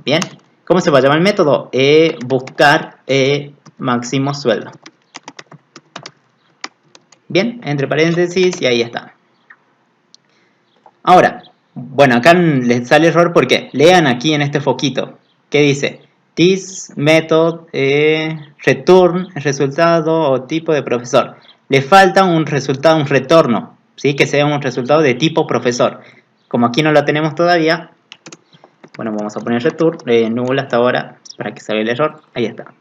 Bien, ¿cómo se va a llamar el método? Buscar máximo sueldo. Bien, entre paréntesis y ahí está. Ahora, bueno, acá les sale error porque lean aquí en este foquito. ¿Qué dice? This method return resultado o tipo de profesor. Le falta un resultado, un retorno, ¿sí? Que sea un resultado de tipo profesor. Como aquí no lo tenemos todavía, bueno, vamos a poner return null hasta ahora para que salga el error. Ahí está.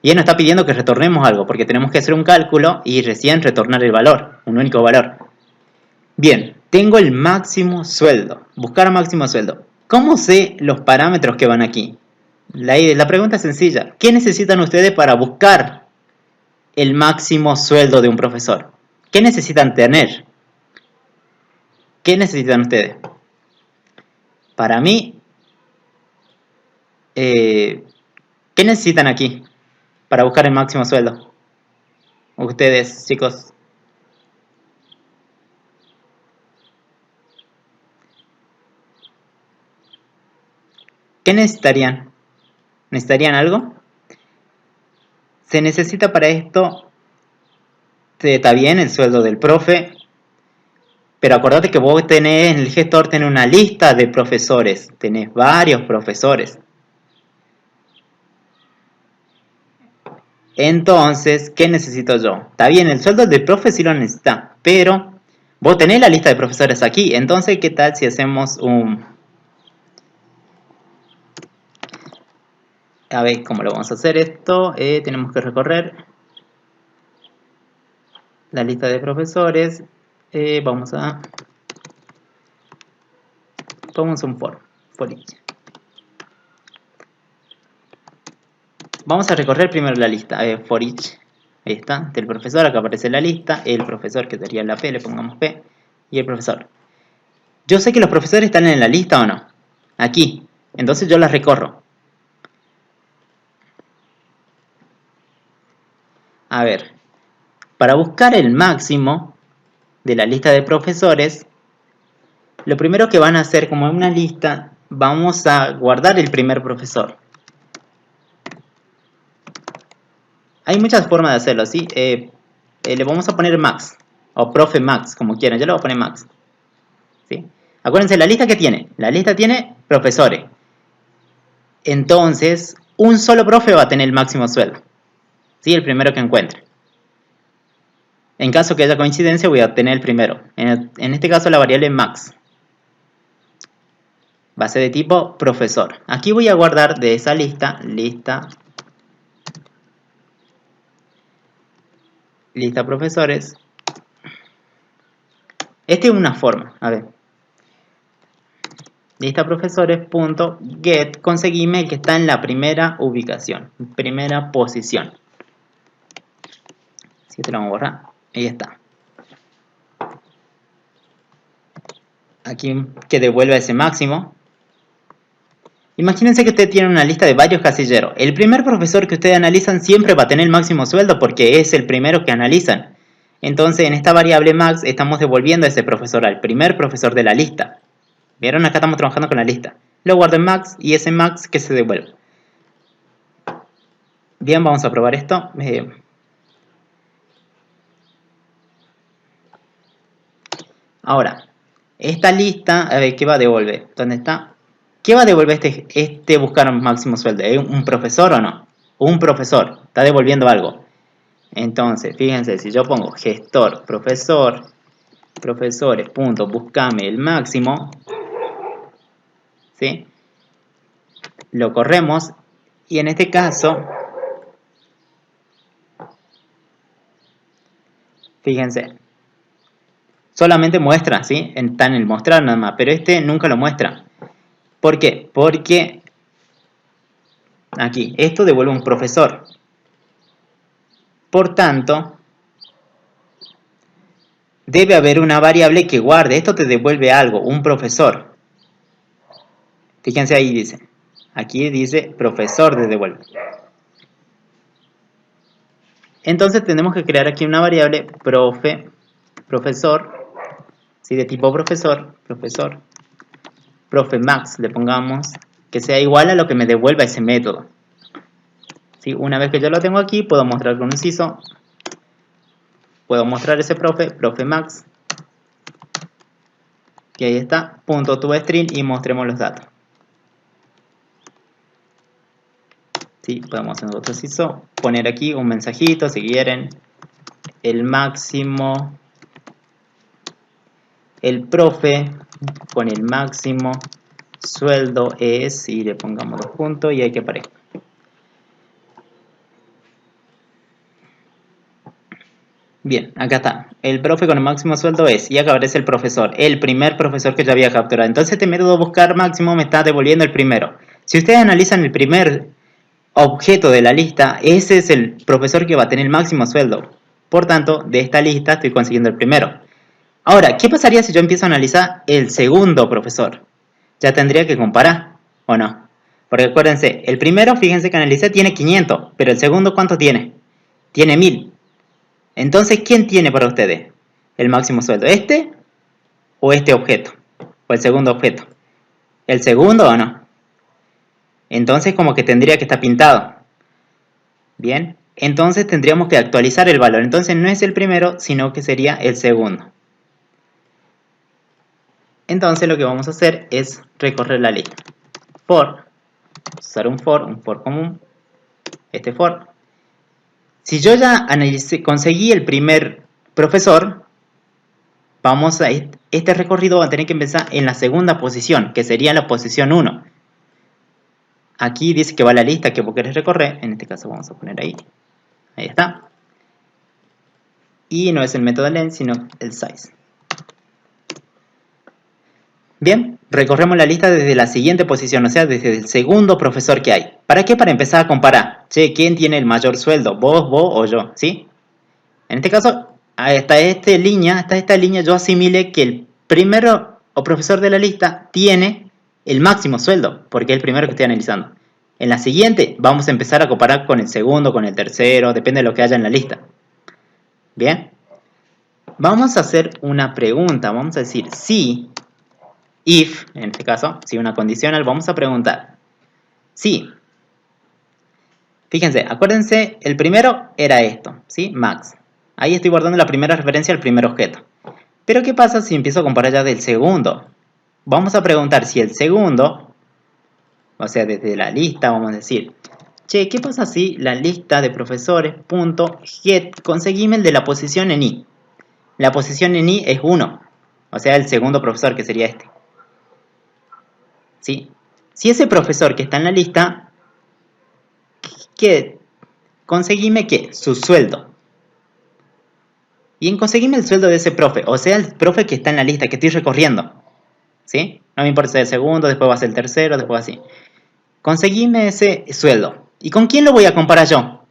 Y él nos está pidiendo que retornemos algo porque tenemos que hacer un cálculo y recién retornar el valor, un único valor. Bien, tengo el máximo sueldo. Buscar máximo sueldo. ¿Cómo sé los parámetros que van aquí? La pregunta es sencilla. ¿Qué necesitan ustedes para buscar el máximo sueldo de un profesor? ¿Qué necesitan tener? ¿Qué necesitan ustedes? Para mí, ¿qué necesitan aquí para buscar el máximo sueldo? Ustedes, chicos. ¿Qué necesitarían? ¿Necesitarían algo? Se necesita para esto, está bien, el sueldo del profe, pero acordate que vos tenés, en el gestor tenés una lista de profesores, tenés varios profesores. Entonces, ¿qué necesito yo? Está bien, el sueldo del profe sí lo necesita, pero vos tenés la lista de profesores aquí, entonces, ¿qué tal si hacemos un... A ver, ¿cómo lo vamos a hacer esto? Tenemos que recorrer la lista de profesores. Vamos a un for each. Vamos a recorrer primero la lista, for each. Ahí está, del profesor, acá aparece la lista, el profesor que sería la P, le pongamos P, y el profesor. Yo sé que los profesores están en la lista o no, aquí, entonces yo las recorro. A ver, para buscar el máximo de la lista de profesores, lo primero que van a hacer, como en una lista, vamos a guardar el primer profesor. Hay muchas formas de hacerlo, ¿sí? Le vamos a poner max, o profe max, como quieran, yo le voy a poner max. ¿Sí? Acuérdense, la lista que tiene, la lista tiene profesores. Entonces, un solo profe va a tener el máximo sueldo. ¿Sí? El primero que encuentre. En caso que haya coincidencia, voy a obtener el primero. En este caso, la variable max va a ser de tipo profesor. Aquí voy a guardar de esa lista profesores. Esta es una forma. A ver. Lista profesores.get. Conseguime el que está en la primera ubicación. Primera posición. Si te lo vamos a borrar. Ahí está. Aquí que devuelva ese máximo. Imagínense que usted tiene una lista de varios casilleros. El primer profesor que ustedes analizan siempre va a tener el máximo sueldo porque es el primero que analizan. Entonces en esta variable max estamos devolviendo a ese profesor, al primer profesor de la lista. ¿Vieron? Acá estamos trabajando con la lista. Lo guardo en max y ese max que se devuelve. Bien, vamos a probar esto. Ahora, esta lista, a ver, ¿qué va a devolver? ¿Dónde está? ¿Qué va a devolver este buscar un máximo sueldo? ¿Es un profesor o no? Un profesor, está devolviendo algo. Entonces, fíjense, si yo pongo gestor, profesor, profesores, punto, buscame el máximo, ¿sí? Lo corremos y en este caso, fíjense, solamente muestra, ¿sí? Está en el mostrar nada más, pero este nunca lo muestra. ¿Por qué? Porque aquí, esto devuelve un profesor. Por tanto, debe haber una variable que guarde. Esto te devuelve algo, un profesor. Fíjense ahí dice. Aquí dice profesor de devuelve. Entonces tenemos que crear aquí una variable profesor, ¿sí? De tipo profesor. profe max, le pongamos, que sea igual a lo que me devuelva ese método. ¿Sí? Una vez que yo lo tengo aquí, puedo mostrar con un CISO, puedo mostrar ese profe max, que ahí está, punto toString, y mostremos los datos. ¿Sí? Podemos en otro CISO poner aquí un mensajito si quieren, el máximo, el profe con el máximo sueldo es, y le pongamos 2 puntos y hay que aparezca. Bien, acá está. El profe con el máximo sueldo es, y acá aparece el profesor, el primer profesor que yo había capturado. Entonces este método buscar máximo me está devolviendo el primero. Si ustedes analizan el primer objeto de la lista, ese es el profesor que va a tener el máximo sueldo. Por tanto, de esta lista estoy consiguiendo el primero. Ahora, ¿qué pasaría si yo empiezo a analizar el segundo profesor? Ya tendría que comparar, ¿o no? Porque acuérdense, el primero, fíjense que analicé, tiene 500, pero el segundo, ¿cuánto tiene? Tiene 1000. Entonces, ¿quién tiene para ustedes el máximo sueldo? ¿Este o este objeto? ¿O el segundo objeto? ¿El segundo o no? Entonces, como que tendría que estar pintado. Bien, entonces tendríamos que actualizar el valor. Entonces, no es el primero, sino que sería el segundo. Entonces, lo que vamos a hacer es recorrer la lista. For, usar un for común, este for. Si yo ya conseguí el primer profesor, vamos a este recorrido va a tener que empezar en la segunda posición, que sería la posición 1. Aquí dice que va la lista que vos querés recorrer, en este caso vamos a poner ahí. Ahí está. Y no es el método length, sino el size. Bien, recorremos la lista desde la siguiente posición, o sea, desde el segundo profesor que hay. ¿Para qué? Para empezar a comparar. Che, ¿quién tiene el mayor sueldo? ¿Vos o yo? ¿Sí? En este caso, hasta esta línea yo asimile que el primero o profesor de la lista tiene el máximo sueldo, porque es el primero que estoy analizando. En la siguiente vamos a empezar a comparar con el segundo, con el tercero, depende de lo que haya en la lista. Bien. Vamos a hacer una pregunta, vamos a decir si, if, en este caso, si una condicional, vamos a preguntar si. Fíjense, acuérdense, el primero era esto, ¿sí? Max. Ahí estoy guardando la primera referencia al primer objeto. Pero ¿qué pasa si empiezo a comparar ya del segundo? Vamos a preguntar si el segundo, o sea, desde la lista, vamos a decir, che, ¿qué pasa si la lista de profesores.get conseguime el de la posición en i? La posición en i es 1, o sea, el segundo profesor, que sería este. ¿Sí? Si ese profesor que está en la lista, conseguime ¿qué? Su sueldo. Y en conseguirme el sueldo de ese profe, o sea, el profe que está en la lista, que estoy recorriendo. ¿Sí? No me importa si es el segundo, después va a ser el tercero, después así. Conseguime ese sueldo. ¿Y con quién lo voy a comparar yo?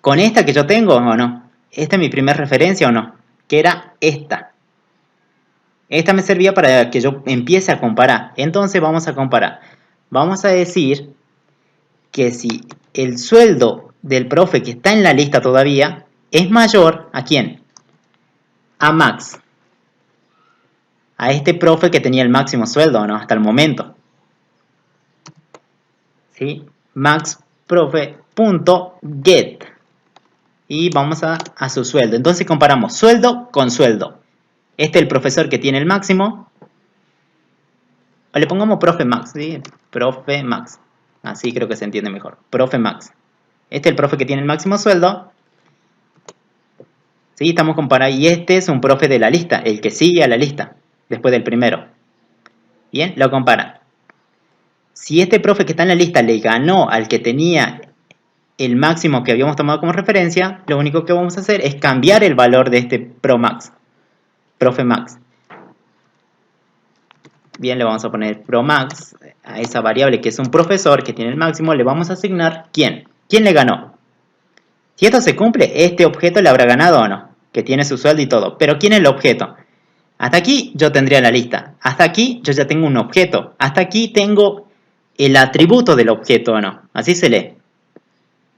¿Con esta que yo tengo o no? ¿Esta es mi primera referencia o no? Que era esta. Esta me servía para que yo empiece a comparar. Entonces vamos a comparar. Vamos a decir que si el sueldo del profe que está en la lista todavía es mayor, ¿a quién? A Max. A este profe que tenía el máximo sueldo, ¿no? Hasta el momento. ¿Sí? Max profe.get. Y vamos a su sueldo. Entonces comparamos sueldo con sueldo. Este es el profesor que tiene el máximo. O le pongamos profe Max, ¿sí? Profe Max. Así creo que se entiende mejor. Profe Max. Este es el profe que tiene el máximo sueldo. ¿Sí? Estamos comparando. Y este es un profe de la lista, el que sigue a la lista, después del primero. Bien, lo comparan. Si este profe que está en la lista le ganó al que tenía el máximo que habíamos tomado como referencia, lo único que vamos a hacer es cambiar el valor de este profe Max. Bien, le vamos a poner ProMax a esa variable que es un profesor que tiene el máximo, le vamos a asignar ¿quién? ¿Quién le ganó? Si esto se cumple, este objeto le habrá ganado o no, que tiene su sueldo y todo. Pero ¿quién es el objeto? Hasta aquí yo tendría la lista. Hasta aquí yo ya tengo un objeto. Hasta aquí tengo el atributo del objeto o no. Así se lee.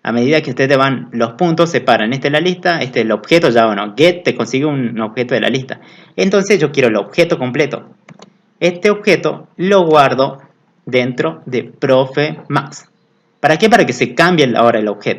A medida que ustedes van los puntos, separan. Este es la lista, este es el objeto ya o no. Get te consigue un objeto de la lista. Entonces yo quiero el objeto completo. este objeto lo guardo dentro de profe Max. ¿Para qué? Para que se cambie ahora el objeto.